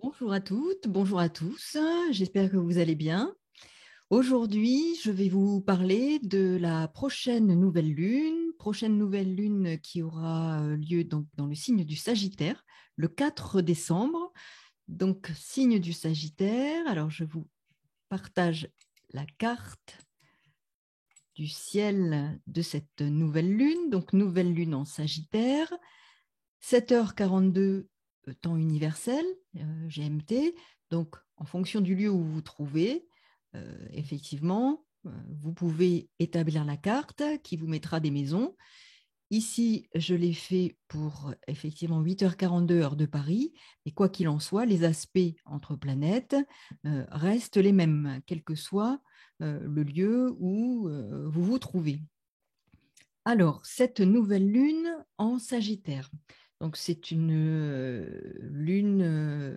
Bonjour à toutes, bonjour à tous, j'espère que vous allez bien. Aujourd'hui, je vais vous parler de la prochaine nouvelle lune qui aura lieu donc dans le signe du Sagittaire, le 4 décembre. Donc, signe du Sagittaire, alors je vous partage la carte du ciel de cette nouvelle lune, donc nouvelle lune en Sagittaire, 7h42 temps universel, GMT. Donc, en fonction du lieu où vous vous trouvez, effectivement, vous pouvez établir la carte qui vous mettra des maisons. Ici, je l'ai fait pour effectivement 8h42 heure de Paris. Et quoi qu'il en soit, les aspects entre planètes restent les mêmes, quel que soit le lieu où vous vous trouvez. Alors, cette nouvelle lune en Sagittaire. Donc, c'est une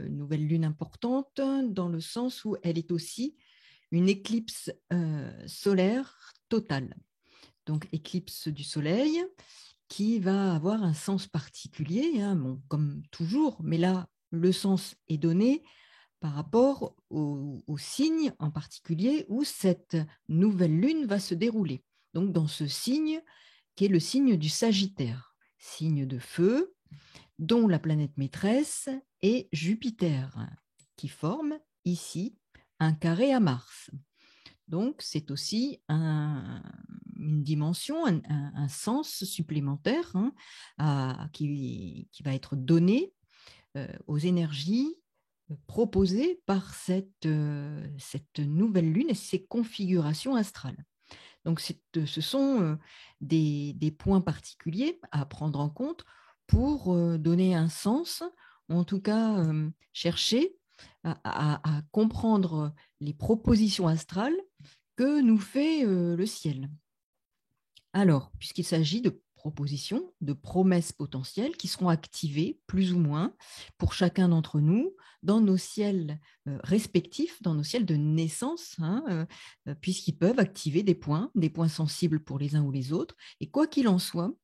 nouvelle lune importante dans le sens où elle est aussi une éclipse solaire totale. Donc, éclipse du soleil qui va avoir un sens particulier, hein, bon, comme toujours, mais là, le sens est donné par rapport au signe en particulier où cette nouvelle lune va se dérouler. Donc, dans ce signe qui est le signe du Sagittaire, signe de feu, dont la planète maîtresse est Jupiter, qui forme ici un carré à Mars. Donc, c'est aussi une dimension, un sens supplémentaire qui va être donné aux énergies proposées par cette nouvelle lune et ses configurations astrales. Donc, ce sont des points particuliers à prendre en compte pour donner un sens, ou en tout cas chercher à comprendre les propositions astrales que nous fait le ciel. Alors, puisqu'il s'agit de propositions, de promesses potentielles qui seront activées plus ou moins pour chacun d'entre nous dans nos ciels respectifs, dans nos ciels de naissance, puisqu'ils peuvent activer des points sensibles pour les uns ou les autres. Et quoi qu'il en soit,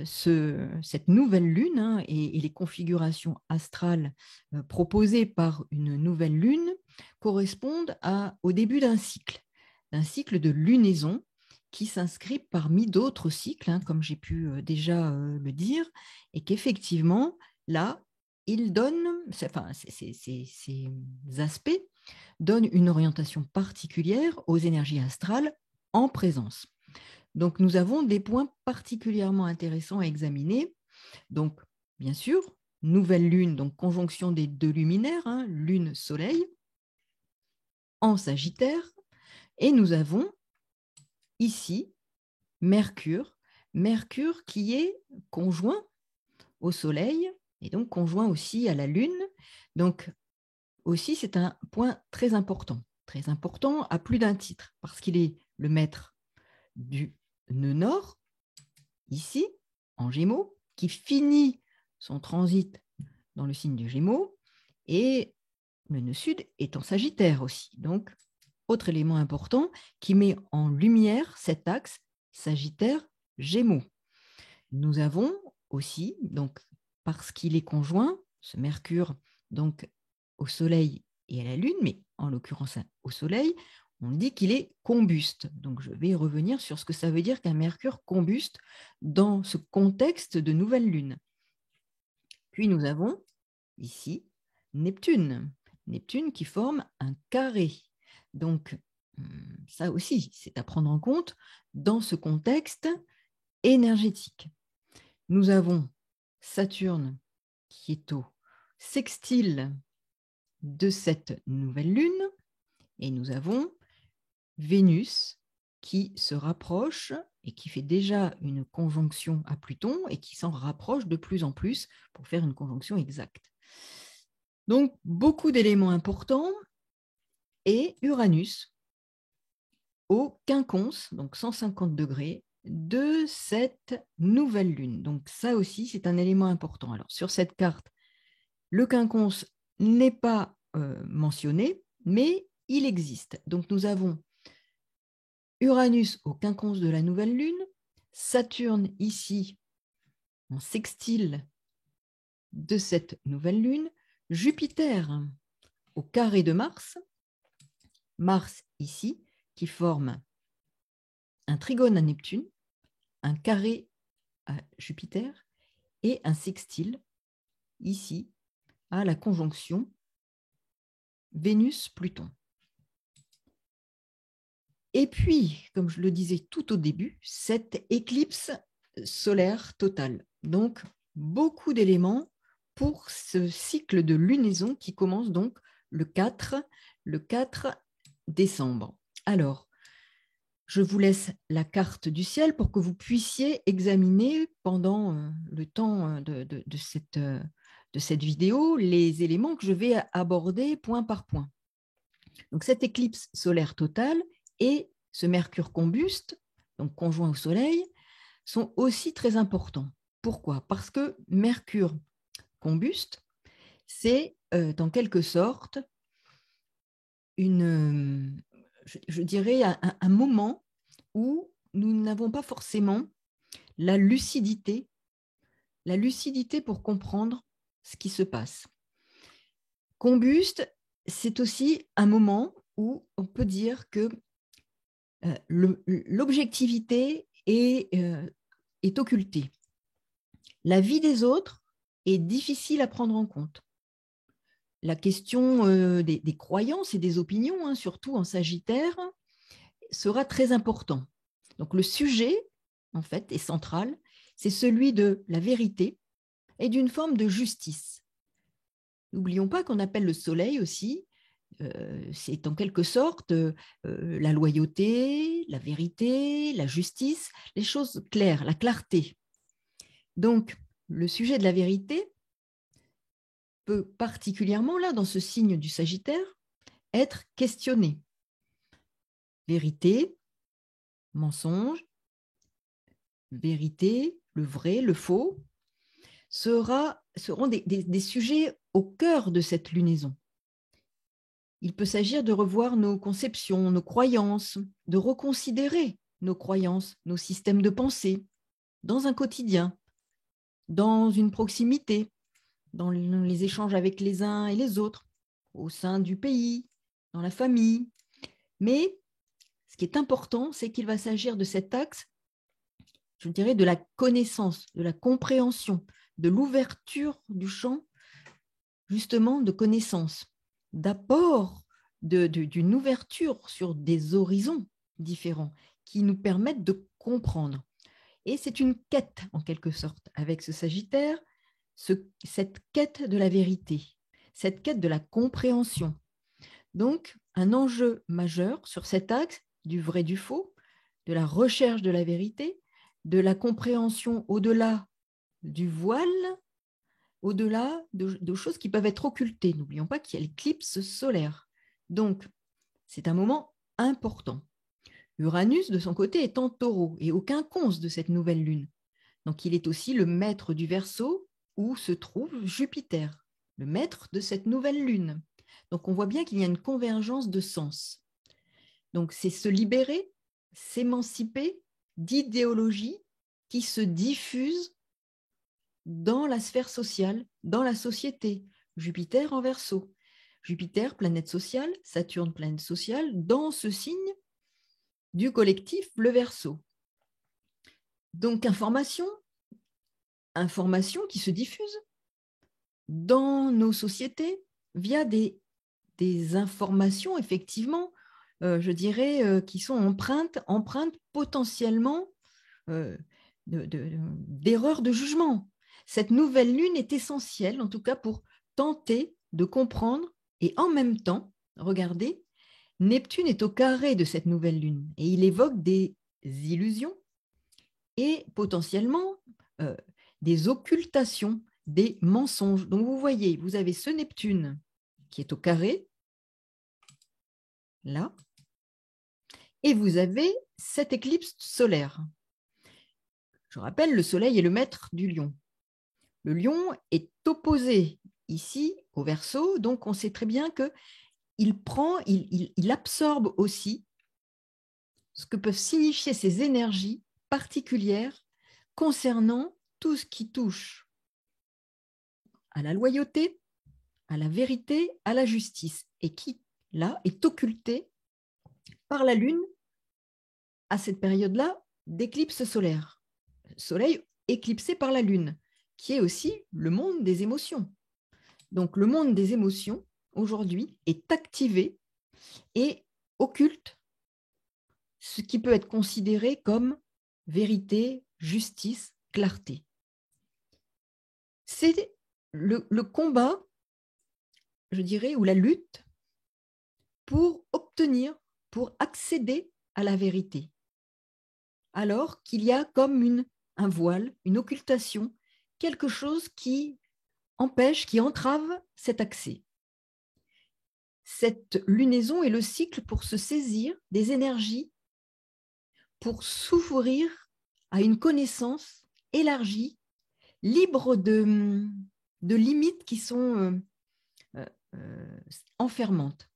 cette nouvelle lune et les configurations astrales proposées par une nouvelle lune correspondent au début d'un cycle de lunaison qui s'inscrit parmi d'autres cycles, comme j'ai pu déjà le dire, et qu'effectivement, là, il donne, enfin, ces aspects donnent une orientation particulière aux énergies astrales en présence. Donc, nous avons des points particulièrement intéressants à examiner. Donc, bien sûr, nouvelle lune, donc conjonction des deux luminaires, lune-soleil, en Sagittaire, et nous avons ici Mercure, Mercure qui est conjoint au Soleil et donc conjoint aussi à la Lune. Donc aussi, c'est un point très important à plus d'un titre, parce qu'il est le maître du nœud nord, ici, en Gémeaux, qui finit son transit dans le signe du Gémeaux, et le nœud sud est en Sagittaire aussi. Donc, autre élément important qui met en lumière cet axe Sagittaire-Gémeaux. Nous avons aussi, donc, parce qu'il est conjoint, ce Mercure, donc, au Soleil et à la Lune, mais en l'occurrence au Soleil, on dit qu'il est combuste. Donc, je vais revenir sur ce que ça veut dire qu'un Mercure combuste dans ce contexte de nouvelle Lune. Puis nous avons ici Neptune. Neptune qui forme un carré. Donc, ça aussi, c'est à prendre en compte dans ce contexte énergétique. Nous avons Saturne qui est au sextile de cette nouvelle lune et nous avons Vénus qui se rapproche et qui fait déjà une conjonction à Pluton et qui s'en rapproche de plus en plus pour faire une conjonction exacte. Donc, beaucoup d'éléments importants et Uranus au quinconce, donc 150 degrés, de cette nouvelle lune. Donc ça aussi, c'est un élément important. Alors sur cette carte, le quinconce n'est pas mentionné, mais il existe. Donc nous avons Uranus au quinconce de la nouvelle lune, Saturne ici en sextile de cette nouvelle lune, Jupiter au carré de Mars, Mars ici, qui forme un trigone à Neptune, un carré à Jupiter et un sextile ici à la conjonction Vénus-Pluton. Et puis, comme je le disais tout au début, cette éclipse solaire totale. Donc, beaucoup d'éléments pour ce cycle de lunaison qui commence donc le 4 décembre. Alors, je vous laisse la carte du ciel pour que vous puissiez examiner pendant le temps de cette vidéo les éléments que je vais aborder point par point. Donc, cette éclipse solaire totale et ce Mercure combuste, donc conjoint au Soleil, sont aussi très importants. Pourquoi? Parce que Mercure combuste, c'est en quelque sorte je dirais un moment où nous n'avons pas forcément la lucidité pour comprendre ce qui se passe. Combuste, c'est aussi un moment où on peut dire que l'objectivité est occultée. La vie des autres est difficile à prendre en compte. La question des croyances et des opinions, surtout en Sagittaire, sera très important. Donc le sujet, en fait, est central, c'est celui de la vérité et d'une forme de justice. N'oublions pas qu'on appelle le Soleil aussi, c'est en quelque sorte la loyauté, la vérité, la justice, les choses claires, la clarté. Donc, le sujet de la vérité peut particulièrement, là, dans ce signe du Sagittaire, être questionné. Vérité, mensonge, vérité, le vrai, le faux, seront des sujets au cœur de cette lunaison. Il peut s'agir de revoir nos conceptions, nos croyances, de reconsidérer nos croyances, nos systèmes de pensée, dans un quotidien, dans une proximité, dans les échanges avec les uns et les autres, au sein du pays, dans la famille. Mais ce qui est important, c'est qu'il va s'agir de cet axe, je dirais, de la connaissance, de la compréhension, de l'ouverture du champ, justement, de connaissance, d'apport, d'une ouverture sur des horizons différents qui nous permettent de comprendre. Et c'est une quête, en quelque sorte, avec ce Sagittaire, cette quête de la vérité, cette quête de la compréhension. Donc, un enjeu majeur sur cet axe du vrai du faux, de la recherche de la vérité, de la compréhension au-delà du voile, au-delà de choses qui peuvent être occultées. N'oublions pas qu'il y a l'éclipse solaire. Donc, c'est un moment important. Uranus, de son côté, est en Taureau et au quinconce de cette nouvelle lune. Donc, il est aussi le maître du Verseau où se trouve Jupiter, le maître de cette nouvelle lune. Donc, on voit bien qu'il y a une convergence de sens. Donc, c'est se libérer, s'émanciper d'idéologies qui se diffusent dans la sphère sociale, dans la société. Jupiter en Verseau. Jupiter, planète sociale, Saturne, planète sociale, dans ce signe du collectif, le Verseau. Donc, information qui se diffuse dans nos sociétés via des informations, effectivement, je dirais, qui sont empreintes potentiellement d'erreurs de jugement. Cette nouvelle lune est essentielle, en tout cas, pour tenter de comprendre et en même temps, regardez, Neptune est au carré de cette nouvelle lune et il évoque des illusions et potentiellement des occultations, des mensonges. Donc vous voyez, vous avez ce Neptune qui est au carré, là, et vous avez cette éclipse solaire. Je rappelle, le Soleil est le maître du Lion. Le Lion est opposé ici au Verseau, donc on sait très bien qu'il absorbe aussi ce que peuvent signifier ces énergies particulières concernant tout ce qui touche à la loyauté, à la vérité, à la justice, et qui, là, est occulté par la Lune à cette période-là d'éclipse solaire. Soleil éclipsé par la Lune, qui est aussi le monde des émotions. Donc, le monde des émotions, aujourd'hui, est activé et occulte ce qui peut être considéré comme vérité, justice, clarté. C'est le combat, je dirais, ou la lutte pour obtenir, pour accéder à la vérité. Alors qu'il y a comme un voile, une occultation, quelque chose qui empêche, qui entrave cet accès. Cette lunaison est le cycle pour se saisir des énergies, pour s'ouvrir à une connaissance élargie, libre de limites qui sont enfermantes.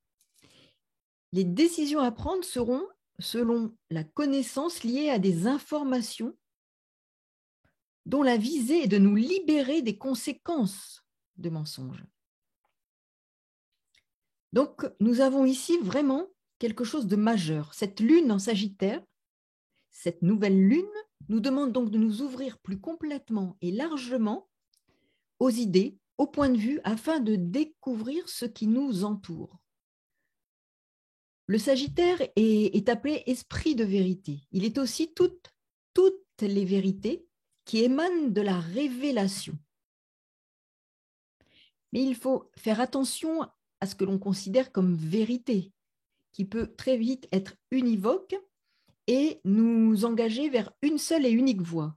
Les décisions à prendre seront selon la connaissance liée à des informations dont la visée est de nous libérer des conséquences de mensonges. Donc, nous avons ici vraiment quelque chose de majeur. Cette lune en Sagittaire, cette nouvelle lune, nous demande donc de nous ouvrir plus complètement et largement aux idées, aux points de vue, afin de découvrir ce qui nous entoure. Le Sagittaire est appelé esprit de vérité. Il est aussi toutes les vérités qui émanent de la révélation. Mais il faut faire attention à ce que l'on considère comme vérité, qui peut très vite être univoque et nous engager vers une seule et unique voie.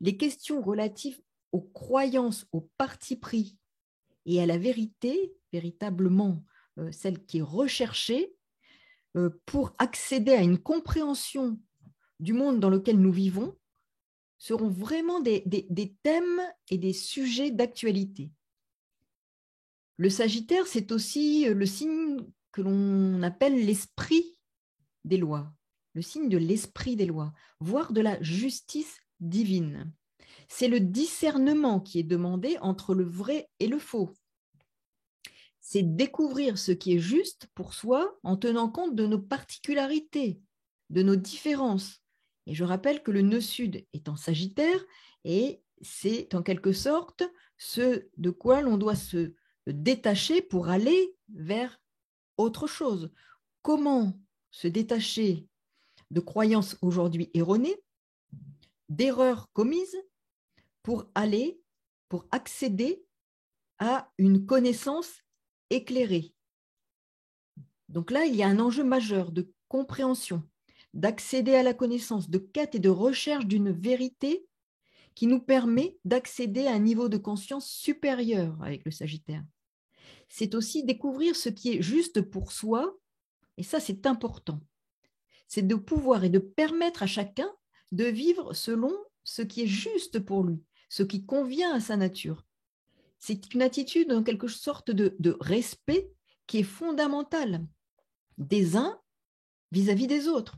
Les questions relatives aux croyances, aux partis pris et à la vérité, véritablement celle qui est recherchée, pour accéder à une compréhension du monde dans lequel nous vivons, seront vraiment des thèmes et des sujets d'actualité. Le Sagittaire, c'est aussi le signe que l'on appelle l'esprit des lois, le signe de l'esprit des lois, voire de la justice divine. C'est le discernement qui est demandé entre le vrai et le faux. C'est découvrir ce qui est juste pour soi en tenant compte de nos particularités, de nos différences. Et je rappelle que le nœud sud est en Sagittaire et c'est en quelque sorte ce de quoi l'on doit se détacher pour aller vers autre chose. Comment se détacher de croyances aujourd'hui erronées, d'erreurs commises pour accéder à une connaissance éclairée. Donc là, il y a un enjeu majeur de compréhension, d'accéder à la connaissance, de quête et de recherche d'une vérité qui nous permet d'accéder à un niveau de conscience supérieur avec le Sagittaire. C'est aussi découvrir ce qui est juste pour soi, et ça c'est important. C'est de pouvoir et de permettre à chacun de vivre selon ce qui est juste pour lui, ce qui convient à sa nature. C'est une attitude en quelque sorte de respect qui est fondamentale des uns vis-à-vis des autres.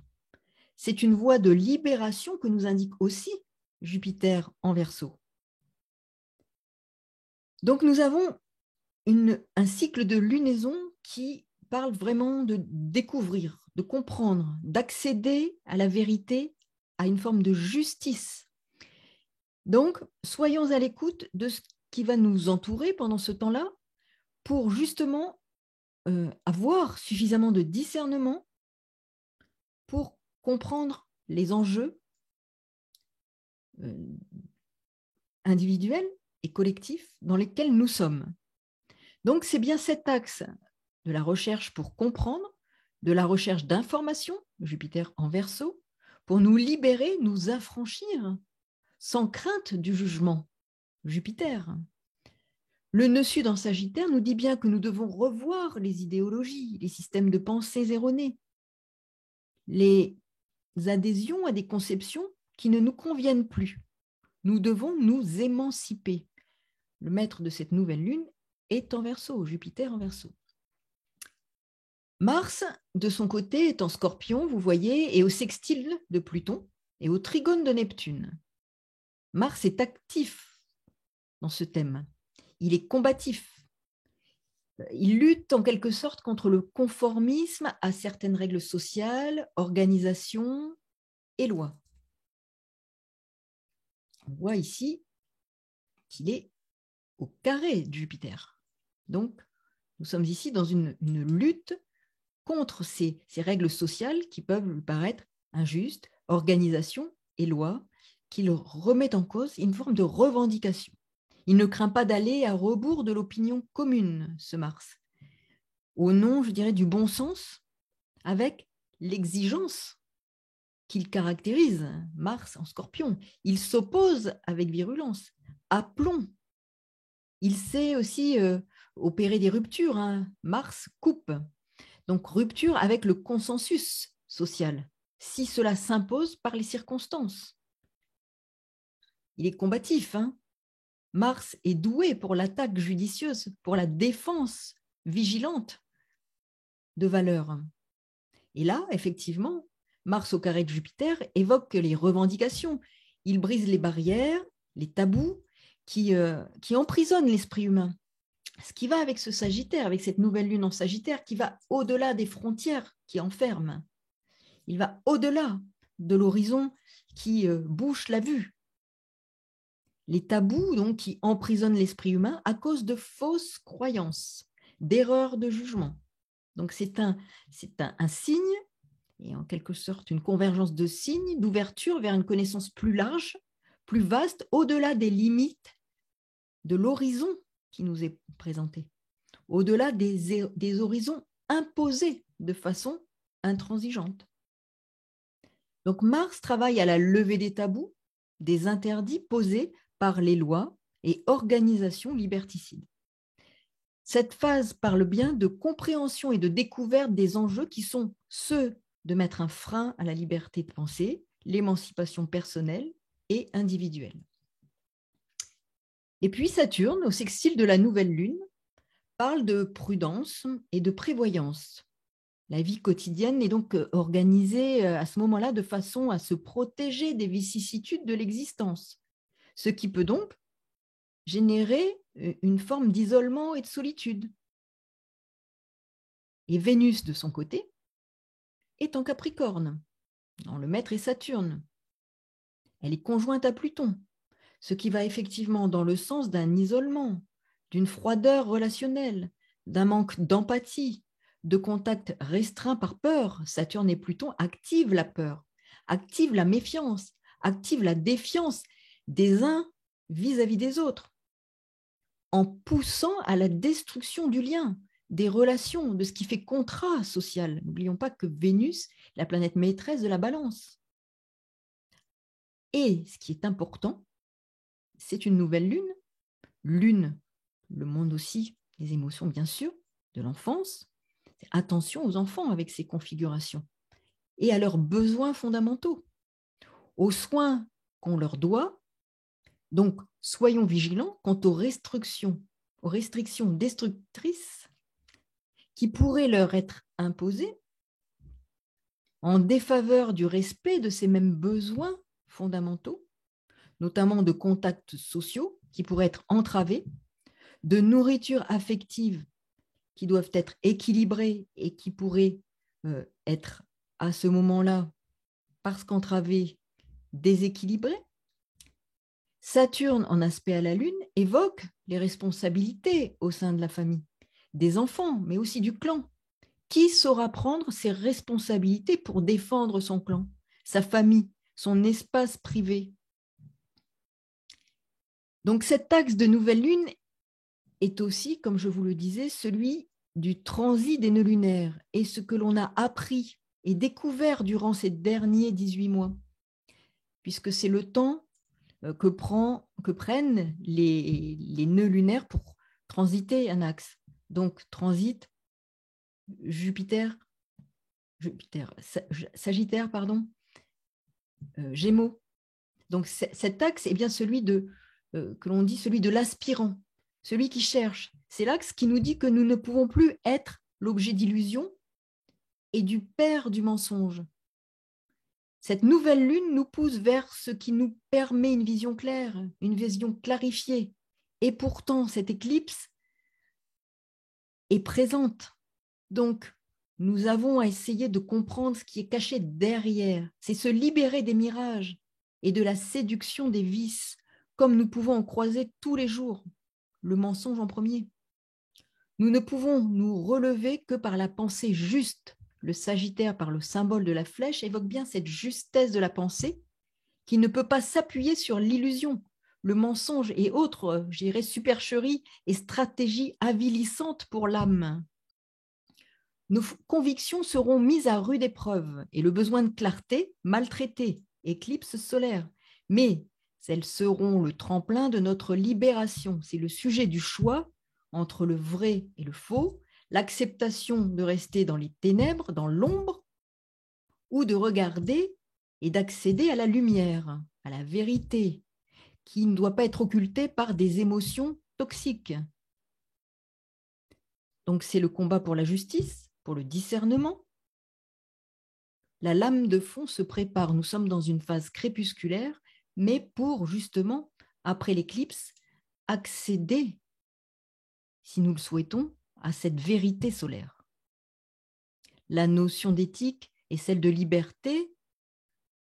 C'est une voie de libération que nous indique aussi Jupiter en Verseau. Donc nous avons un cycle de lunaison qui parle vraiment de découvrir, de comprendre, d'accéder à la vérité, à une forme de justice. Donc, soyons à l'écoute de ce qui va nous entourer pendant ce temps-là pour justement avoir suffisamment de discernement pour comprendre les enjeux individuels et collectifs dans lesquels nous sommes. Donc, c'est bien cet axe de la recherche pour comprendre, de la recherche d'informations, Jupiter en Verseau, pour nous libérer, nous affranchir, sans crainte du jugement, Jupiter. Le nœud sud en Sagittaire nous dit bien que nous devons revoir les idéologies, les systèmes de pensée erronés, les adhésions à des conceptions qui ne nous conviennent plus. Nous devons nous émanciper. Le maître de cette nouvelle lune est en Verseau, Jupiter en Verseau. Mars, de son côté, est en Scorpion, vous voyez, et au sextile de Pluton et au trigone de Neptune. Mars est actif dans ce thème. Il est combatif. Il lutte en quelque sorte contre le conformisme à certaines règles sociales, organisations et lois. On voit ici qu'il est au carré de Jupiter. Donc, nous sommes ici dans une lutte contre ces règles sociales qui peuvent lui paraître injustes, organisations et lois qui le remettent en cause une forme de revendication. Il ne craint pas d'aller à rebours de l'opinion commune, ce Mars, au nom, je dirais, du bon sens, avec l'exigence qu'il caractérise, Mars en Scorpion. Il s'oppose avec virulence, aplomb. Il sait aussi opérer des ruptures. Mars coupe. Donc, rupture avec le consensus social, si cela s'impose par les circonstances. Il est combatif. Mars est doué pour l'attaque judicieuse, pour la défense vigilante de valeurs. Et là, effectivement, Mars au carré de Jupiter évoque les revendications. Il brise les barrières, les tabous qui emprisonnent l'esprit humain. Ce qui va avec ce Sagittaire, avec cette nouvelle lune en Sagittaire, qui va au-delà des frontières qui enferment. Il va au-delà de l'horizon qui bouche la vue. Les tabous donc, qui emprisonnent l'esprit humain à cause de fausses croyances, d'erreurs de jugement. Donc c'est un signe, et en quelque sorte une convergence de signes, d'ouverture vers une connaissance plus large, plus vaste, au-delà des limites de l'horizon qui nous est présenté, au-delà des horizons imposés de façon intransigeante. Donc Mars travaille à la levée des tabous, des interdits posés par les lois et organisations liberticides. Cette phase parle bien de compréhension et de découverte des enjeux qui sont ceux de mettre un frein à la liberté de penser, l'émancipation personnelle et individuelle. Et puis Saturne, au sextile de la nouvelle lune, parle de prudence et de prévoyance. La vie quotidienne est donc organisée à ce moment-là de façon à se protéger des vicissitudes de l'existence, ce qui peut donc générer une forme d'isolement et de solitude. Et Vénus, de son côté, est en Capricorne, dans le Maître et Saturne. Elle est conjointe à Pluton, ce qui va effectivement dans le sens d'un isolement, d'une froideur relationnelle, d'un manque d'empathie, de contact restreint par peur. Saturne et Pluton activent la peur, activent la méfiance, activent la défiance des uns vis-à-vis des autres, en poussant à la destruction du lien, des relations, de ce qui fait contrat social. N'oublions pas que Vénus, la planète maîtresse de la balance. Et ce qui est important, c'est une nouvelle lune, le monde aussi, les émotions bien sûr, de l'enfance. Attention aux enfants avec ces configurations et à leurs besoins fondamentaux, aux soins qu'on leur doit. Donc, soyons vigilants quant aux restrictions destructrices qui pourraient leur être imposées en défaveur du respect de ces mêmes besoins fondamentaux, notamment de contacts sociaux qui pourraient être entravés, de nourriture affective qui doivent être équilibrées et qui pourraient être à ce moment-là, parce qu'entravées, déséquilibrées. Saturne, en aspect à la Lune, évoque les responsabilités au sein de la famille, des enfants, mais aussi du clan. Qui saura prendre ses responsabilités pour défendre son clan, sa famille, son espace privé? Donc cet axe de nouvelle lune est aussi, comme je vous le disais, celui du transit des nœuds lunaires et ce que l'on a appris et découvert durant ces derniers 18 mois, puisque c'est le temps que prennent les nœuds lunaires pour transiter un axe. Donc transit Sagittaire, Gémeaux. Donc cet axe est bien celui que l'on dit celui de l'aspirant, celui qui cherche. C'est l'axe qui nous dit que nous ne pouvons plus être l'objet d'illusion et du père du mensonge. Cette nouvelle lune nous pousse vers ce qui nous permet une vision claire, une vision clarifiée. Et pourtant, cette éclipse est présente. Donc, nous avons à essayer de comprendre ce qui est caché derrière. C'est se libérer des mirages et de la séduction des vices, comme nous pouvons en croiser tous les jours, le mensonge en premier. Nous ne pouvons nous relever que par la pensée juste. Le Sagittaire, par le symbole de la flèche, évoque bien cette justesse de la pensée qui ne peut pas s'appuyer sur l'illusion, le mensonge et autres, je dirais, supercheries et stratégies avilissantes pour l'âme. Nos convictions seront mises à rude épreuve et le besoin de clarté maltraité, éclipse solaire. Mais elles seront le tremplin de notre libération. C'est le sujet du choix entre le vrai et le faux, l'acceptation de rester dans les ténèbres, dans l'ombre, ou de regarder et d'accéder à la lumière, à la vérité, qui ne doit pas être occultée par des émotions toxiques. Donc c'est le combat pour la justice, pour le discernement. La lame de fond se prépare, nous sommes dans une phase crépusculaire, mais pour justement, après l'éclipse, accéder, si nous le souhaitons, à cette vérité solaire. La notion d'éthique et celle de liberté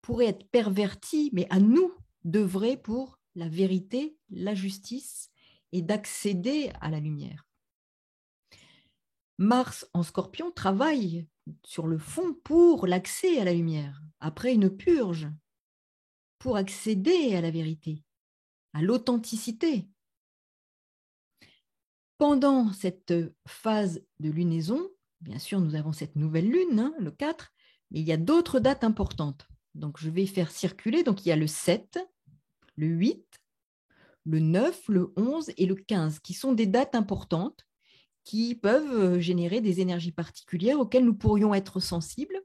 pourrait être pervertie, mais à nous d'œuvrer pour la vérité, la justice et d'accéder à la lumière. Mars en Scorpion travaille sur le fond pour l'accès à la lumière, après une purge, pour accéder à la vérité, à l'authenticité. Pendant cette phase de lunaison, bien sûr, nous avons cette nouvelle lune, le 4, mais il y a d'autres dates importantes. Donc, je vais faire circuler. Donc, il y a le 7, le 8, le 9, le 11 et le 15, qui sont des dates importantes qui peuvent générer des énergies particulières auxquelles nous pourrions être sensibles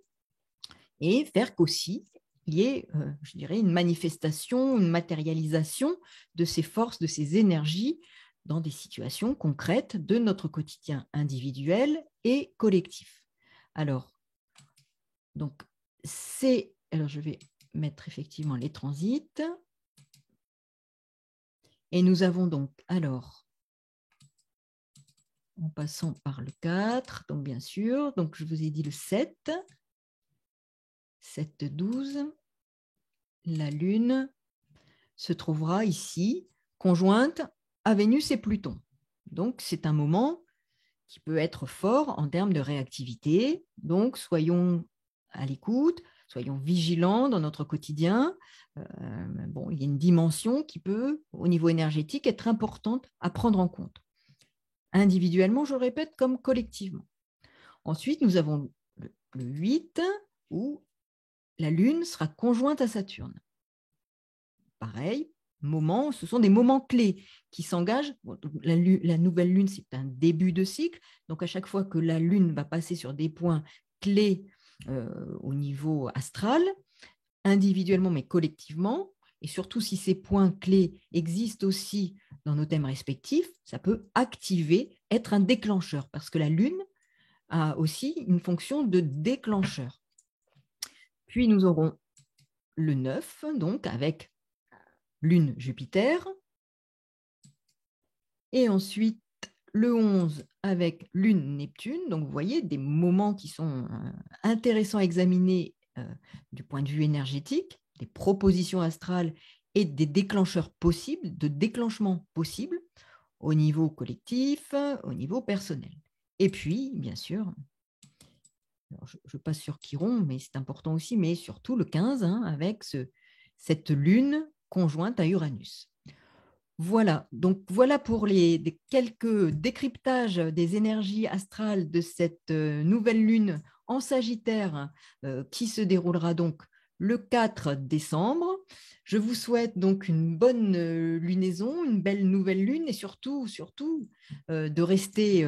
et faire qu'aussi il y ait, je dirais, une manifestation, une matérialisation de ces forces, de ces énergies dans des situations concrètes de notre quotidien individuel et collectif. Alors je vais mettre effectivement les transits. Et nous avons donc, alors, en passant par le 4, donc bien sûr, donc je vous ai dit le 7, 7-12, la Lune se trouvera ici, conjointe à Vénus et Pluton. Donc, c'est un moment qui peut être fort en termes de réactivité. Donc, soyons à l'écoute, soyons vigilants dans notre quotidien. Il y a une dimension qui peut, au niveau énergétique, être importante à prendre en compte. Individuellement, je le répète, comme collectivement. Ensuite, nous avons le 8, où la Lune sera conjointe à Saturne. Pareil, ce sont des moments clés qui s'engagent. La nouvelle Lune, c'est un début de cycle. Donc, à chaque fois que la Lune va passer sur des points clés au niveau astral, individuellement mais collectivement, et surtout si ces points clés existent aussi dans nos thèmes respectifs, ça peut activer, être un déclencheur, parce que la Lune a aussi une fonction de déclencheur. Puis nous aurons le 9, donc avec Lune Jupiter, et ensuite le 11 avec Lune Neptune. Donc vous voyez des moments qui sont intéressants à examiner du point de vue énergétique, des propositions astrales et des déclencheurs possibles, de déclenchements possibles au niveau collectif, au niveau personnel. Et puis, bien sûr, alors je passe sur Chiron, mais c'est important aussi, mais surtout le 15, avec cette lune conjointe à Uranus. Voilà, donc voilà pour les quelques décryptages des énergies astrales de cette nouvelle lune en Sagittaire qui se déroulera donc le 4 décembre. Je vous souhaite donc une bonne lunaison, une belle nouvelle lune et surtout de rester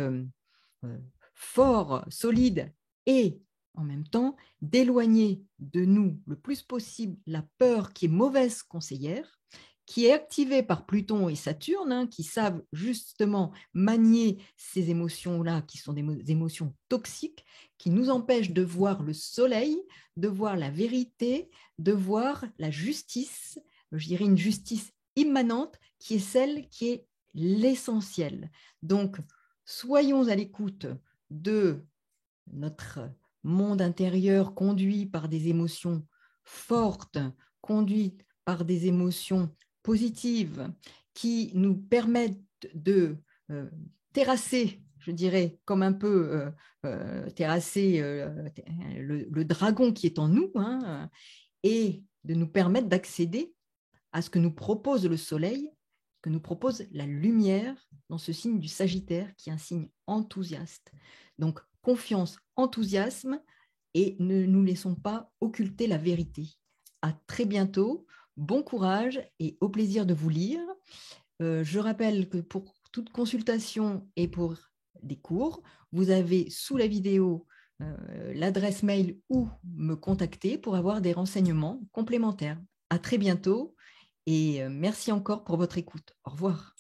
fort, solide et en même temps d'éloigner de nous le plus possible la peur qui est mauvaise conseillère, qui est activée par Pluton et Saturne, qui savent justement manier ces émotions-là, qui sont des émotions toxiques, qui nous empêchent de voir le soleil, de voir la vérité, de voir la justice, je dirais une justice immanente, qui est celle qui est l'essentiel. Donc, soyons à l'écoute de notre monde intérieur conduit par des émotions fortes, conduit par des émotions positives qui nous permettent de terrasser, je dirais, comme un peu terrasser le dragon qui est en nous, hein, et de nous permettre d'accéder à ce que nous propose le soleil, que nous propose la lumière dans ce signe du Sagittaire qui est un signe enthousiaste. Donc, confiance, enthousiasme, et ne nous laissons pas occulter la vérité. À très bientôt, bon courage et au plaisir de vous lire. Je rappelle que pour toute consultation et pour des cours, vous avez sous la vidéo l'adresse mail ou me contacter pour avoir des renseignements complémentaires. À très bientôt et merci encore pour votre écoute. Au revoir.